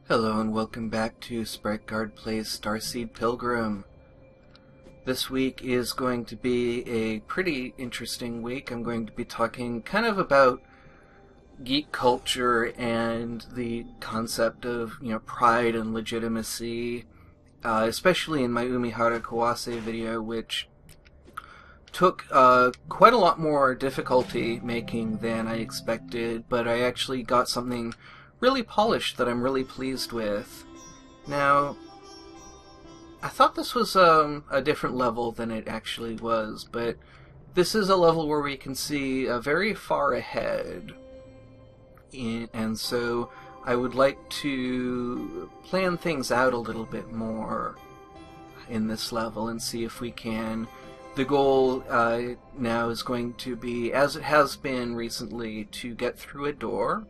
Hello and welcome back to Sprite Guard Plays Starseed Pilgrim. This week is going to be a pretty interesting week. I'm going to be talking kind of about geek culture and the concept of, pride and legitimacy, especially in my Umihara Kawase video, which took quite a lot more difficulty making than I expected, but I actually got something really polished that I'm really pleased with. Now, I thought this was a different level than it actually was, but this is a level where we can see very far ahead, and so I would like to plan things out a little bit more in this level and see if we can. The goal now is going to be, as it has been recently, to get through a door.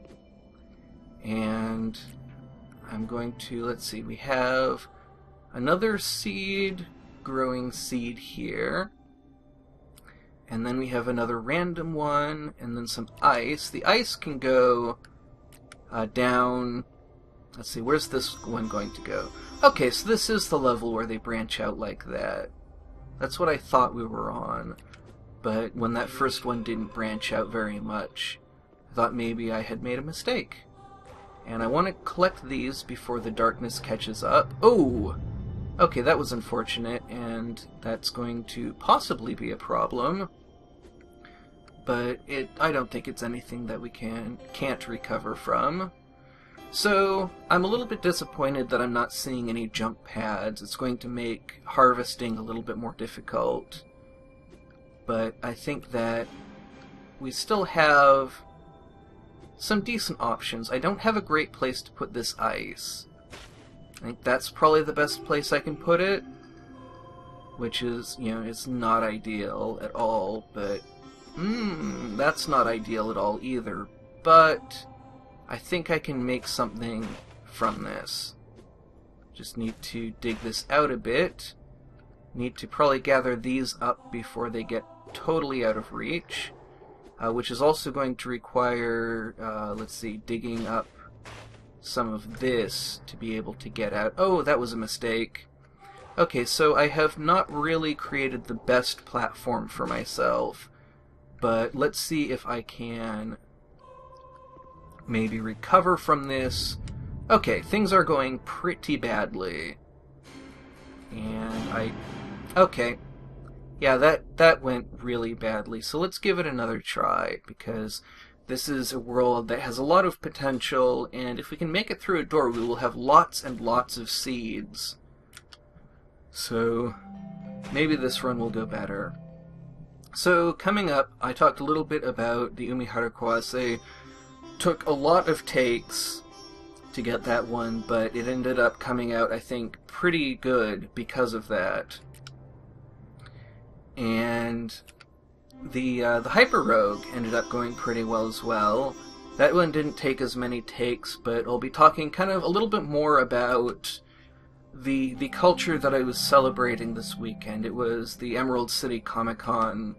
And I'm going to, let's see, we have another growing seed here. And then we have another random one, and then some ice. The ice can go down. Let's see, where's this one going to go? Okay, so this is the level where they branch out like that. That's what I thought we were on. But when that first one didn't branch out very much, I thought maybe I had made a mistake. And I want to collect these before the darkness catches up. Oh! Okay, that was unfortunate, and that's going to possibly be a problem. But I don't think it's anything that we can't recover from. So, I'm a little bit disappointed that I'm not seeing any jump pads. It's going to make harvesting a little bit more difficult. But I think that we still have some decent options. I don't have a great place to put this ice. I think that's probably the best place I can put it, which is, it's not ideal at all, but that's not ideal at all either. But I think I can make something from this. Just need to dig this out a bit. Need to probably gather these up before they get totally out of reach. Which is also going to require, let's see, digging up some of this to be able to get out. Oh, that was a mistake. Okay, so I have not really created the best platform for myself, but let's see if I can maybe recover from this. Okay, things are going pretty badly. And okay. Yeah, that went really badly, so let's give it another try, because this is a world that has a lot of potential, and if we can make it through a door, we will have lots and lots of seeds. So, maybe this run will go better. So, coming up, I talked a little bit about the Umihara Kawase. Took a lot of takes to get that one, but it ended up coming out, I think, pretty good because of that. And the Hyper Rogue ended up going pretty well as well. That one didn't take as many takes, but I'll be talking kind of a little bit more about the culture that I was celebrating this weekend. It was the Emerald City Comic-Con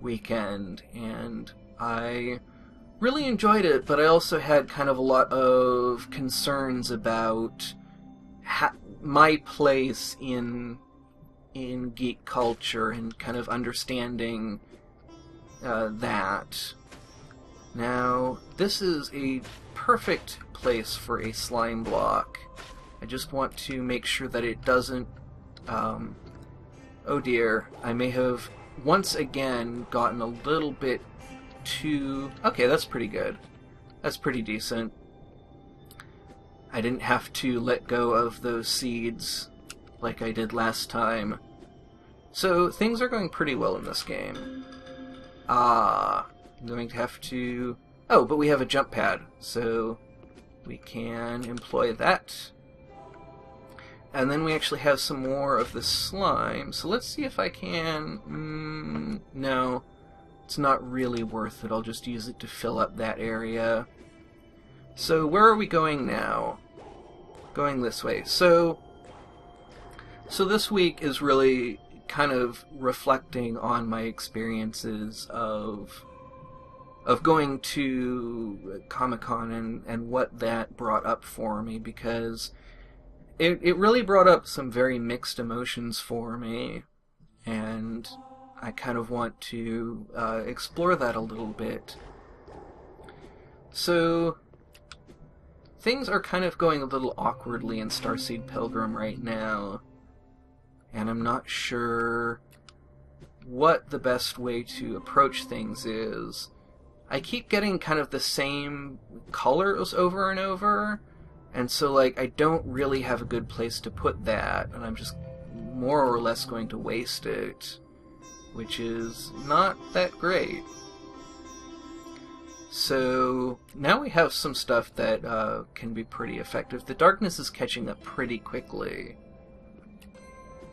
weekend, and I really enjoyed it, but I also had kind of a lot of concerns about my place in geek culture and kind of understanding that. Now, this is a perfect place for a slime block. I just want to make sure that it doesn't... oh dear, I may have once again gotten a little bit too... Okay, that's pretty good. That's pretty decent. I didn't have to let go of those seeds like I did last time. So, things are going pretty well in this game. I'm going to have to... Oh, but we have a jump pad, so we can employ that. And then we actually have some more of the slime, so let's see if I can... no, it's not really worth it. I'll just use it to fill up that area. So, where are we going now? Going this way. So this week is really kind of reflecting on my experiences of going to Comic-Con and what that brought up for me, because it really brought up some very mixed emotions for me, and I kind of want to explore that a little bit. So, things are kind of going a little awkwardly in Starseed Pilgrim right now, and I'm not sure what the best way to approach things is. I keep getting kind of the same colors over and over, and so, like, I don't really have a good place to put that, and I'm just more or less going to waste it, which is not that great. So, now we have some stuff that can be pretty effective. The darkness is catching up pretty quickly,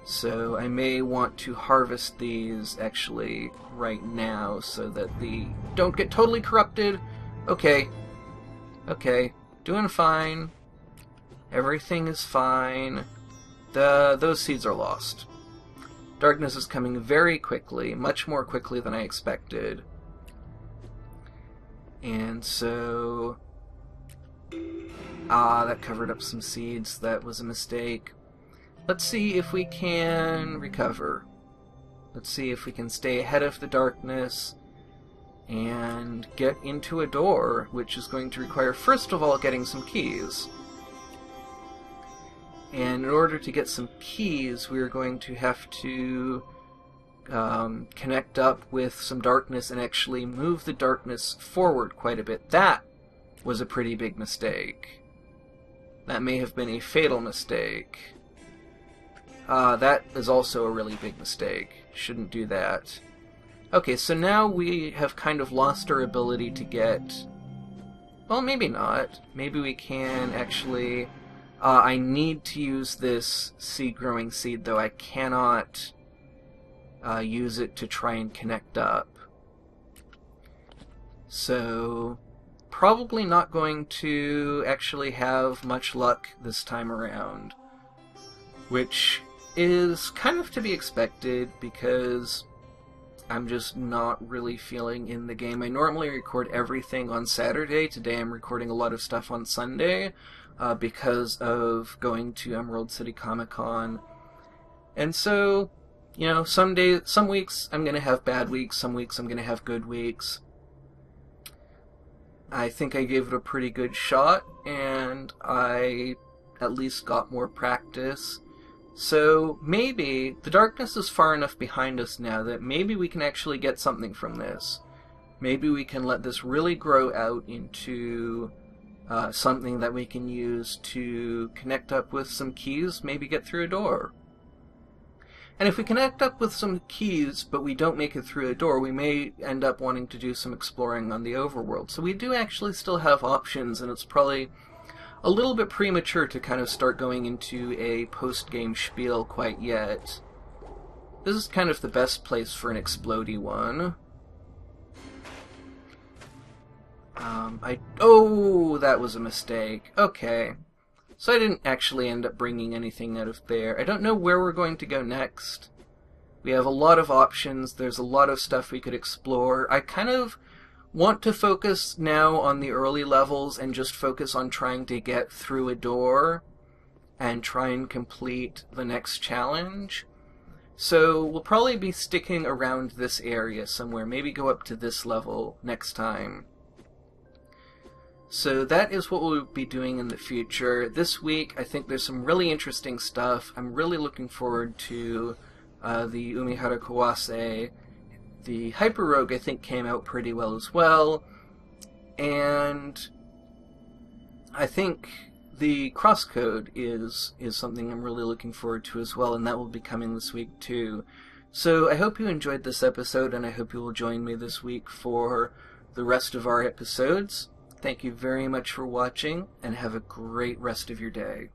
so I may want to harvest these actually right now so that they don't get totally corrupted. Okay, doing fine. Everything is fine. Those seeds are lost. Darkness is coming very quickly, much more quickly than I expected. And so... that covered up some seeds. That was a mistake. Let's see if we can recover. Let's see if we can stay ahead of the darkness and get into a door, which is going to require, first of all, getting some keys. And in order to get some keys, we're going to have to connect up with some darkness and actually move the darkness forward quite a bit. That was a pretty big mistake. That may have been a fatal mistake. That is also a really big mistake. Shouldn't do that. Okay, so now we have kind of lost our ability to get... Well, maybe not. Maybe we can actually... I need to use this seed-growing seed, though I cannot use it to try and connect up. So, probably not going to actually have much luck this time around. Which is kind of to be expected, because I'm just not really feeling in the game. I normally record everything on Saturday. Today I'm recording a lot of stuff on Sunday because of going to Emerald City Comic Con. And so, you know, some weeks I'm going to have bad weeks, some weeks I'm going to have good weeks. I think I gave it a pretty good shot, and I at least got more practice. So maybe the darkness is far enough behind us now that maybe we can actually get something from this. Maybe we can let this really grow out into something that we can use to connect up with some keys, maybe get through a door. And if we connect up with some keys, but we don't make it through a door, we may end up wanting to do some exploring on the overworld. So we do actually still have options, and it's probably a little bit premature to kind of start going into a post-game spiel quite yet. This is kind of the best place for an explodey one. Oh, that was a mistake. Okay. So I didn't actually end up bringing anything out of there. I don't know where we're going to go next. We have a lot of options. There's a lot of stuff we could explore. I kind of want to focus now on the early levels and just focus on trying to get through a door and try and complete the next challenge. So we'll probably be sticking around this area somewhere, maybe go up to this level next time. So that is what we'll be doing in the future. This week I think there's some really interesting stuff. I'm really looking forward to the Umihara Kawase. The Hyper Rogue, I think, came out pretty well as well, and I think the Crosscode is something I'm really looking forward to as well, and that will be coming this week too. So I hope you enjoyed this episode, and I hope you will join me this week for the rest of our episodes. Thank you very much for watching, and have a great rest of your day.